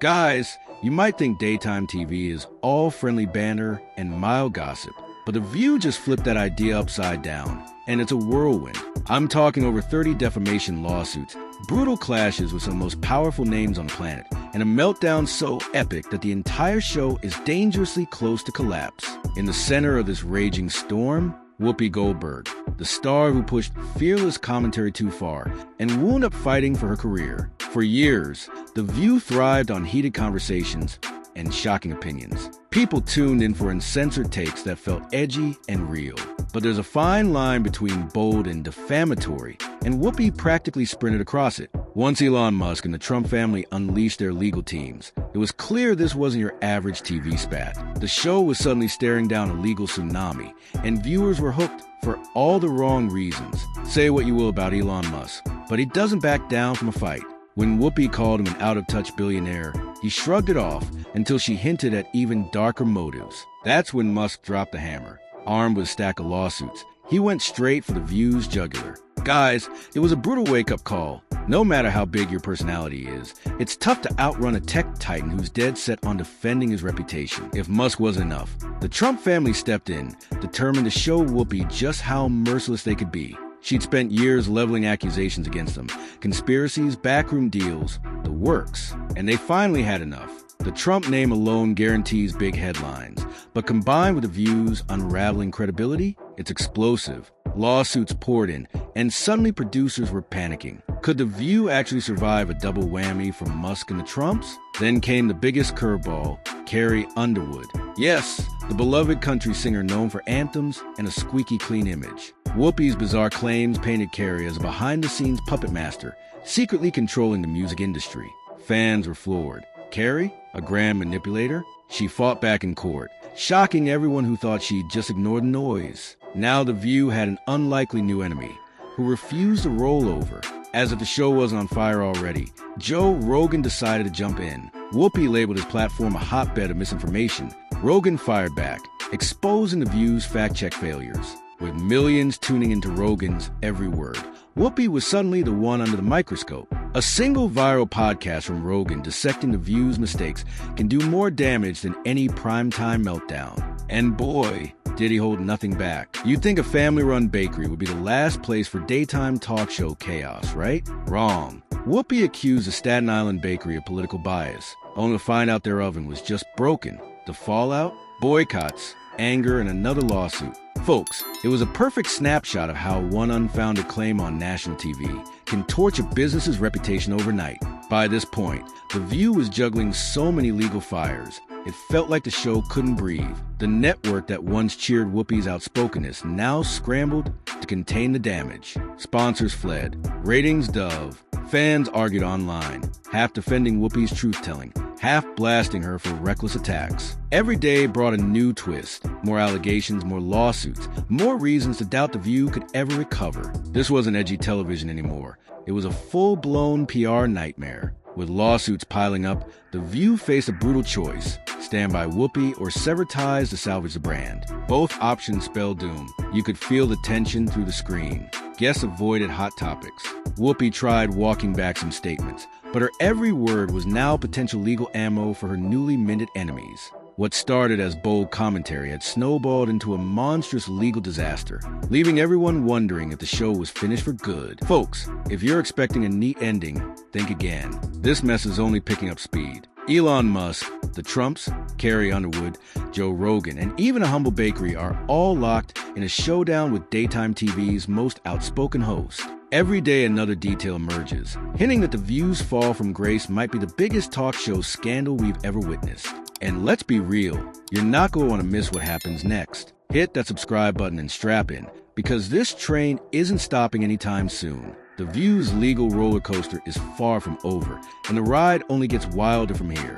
Guys, you might think daytime TV is all friendly banter and mild gossip, but The View just flipped that idea upside down, and it's a whirlwind. I'm talking over 30 defamation lawsuits, brutal clashes with some of the most powerful names on the planet, and a meltdown so epic that the entire show is dangerously close to collapse. In the center of this raging storm, Whoopi Goldberg, the star who pushed fearless commentary too far and wound up fighting for her career. For years, The View thrived on heated conversations and shocking opinions. People tuned in for uncensored takes that felt edgy and real. But there's a fine line between bold and defamatory, and Whoopi practically sprinted across it. Once Elon Musk and the Trump family unleashed their legal teams, it was clear this wasn't your average TV spat. The show was suddenly staring down a legal tsunami, and viewers were hooked for all the wrong reasons. Say what you will about Elon Musk, but he doesn't back down from a fight. When Whoopi called him an out-of-touch billionaire, he shrugged it off until she hinted at even darker motives. That's when Musk dropped the hammer. Armed with a stack of lawsuits, he went straight for The View's jugular. Guys, it was a brutal wake-up call. No matter how big your personality is, it's tough to outrun a tech titan who's dead set on defending his reputation. If Musk wasn't enough, the Trump family stepped in, determined to show Whoopi just how merciless they could be. She'd spent years leveling accusations against them, conspiracies, backroom deals, the works, and they finally had enough. The Trump name alone guarantees big headlines, but combined with The View's unraveling credibility, it's explosive. Lawsuits poured in, and suddenly producers were panicking. Could The View actually survive a double whammy from Musk and the Trumps? Then came the biggest curveball, Carrie Underwood. Yes, the beloved country singer known for anthems and a squeaky clean image. Whoopi's bizarre claims painted Carrie as a behind-the-scenes puppet master, secretly controlling the music industry. Fans were floored. Carrie, a grand manipulator? She fought back in court, shocking everyone who thought she'd just ignored the noise. Now The View had an unlikely new enemy, who refused to roll over. As if the show wasn't on fire already, Joe Rogan decided to jump in. Whoopi labeled his platform a hotbed of misinformation. Rogan fired back, exposing The View's fact-check failures. With millions tuning into Rogan's every word, Whoopi was suddenly the one under the microscope. A single viral podcast from Rogan dissecting The View's mistakes can do more damage than any primetime meltdown. And boy, did he hold nothing back. You'd think a family-run bakery would be the last place for daytime talk show chaos, right? Wrong. Whoopi accused the Staten Island bakery of political bias, only to find out their oven was just broken. The fallout? Boycotts, anger, and another lawsuit. Folks, it was a perfect snapshot of how one unfounded claim on national TV can torch a business's reputation overnight. By this point, The View was juggling so many legal fires, it felt like the show couldn't breathe. The network that once cheered Whoopi's outspokenness now scrambled to contain the damage. Sponsors fled, ratings dove, fans argued online, half defending Whoopi's truth-telling, half blasting her for reckless attacks. Every day brought a new twist. More allegations, more lawsuits, more reasons to doubt The View could ever recover. This wasn't edgy television anymore. It was a full-blown PR nightmare. With lawsuits piling up, The View faced a brutal choice. Stand by Whoopi or sever ties to salvage the brand. Both options spelled doom. You could feel the tension through the screen. Guests avoided hot topics. Whoopi tried walking back some statements, but her every word was now potential legal ammo for her newly minted enemies. What started as bold commentary had snowballed into a monstrous legal disaster, leaving everyone wondering if the show was finished for good. Folks, if you're expecting a neat ending, think again. This mess is only picking up speed. Elon Musk, the Trumps, Carrie Underwood, Joe Rogan, and even a humble bakery are all locked in a showdown with daytime TV's most outspoken host. Every day another detail emerges, hinting that The View's fall from grace might be the biggest talk show scandal we've ever witnessed. And let's be real, you're not going to want to miss what happens next. Hit that subscribe button and strap in, because this train isn't stopping anytime soon. The View's legal roller coaster is far from over, and the ride only gets wilder from here.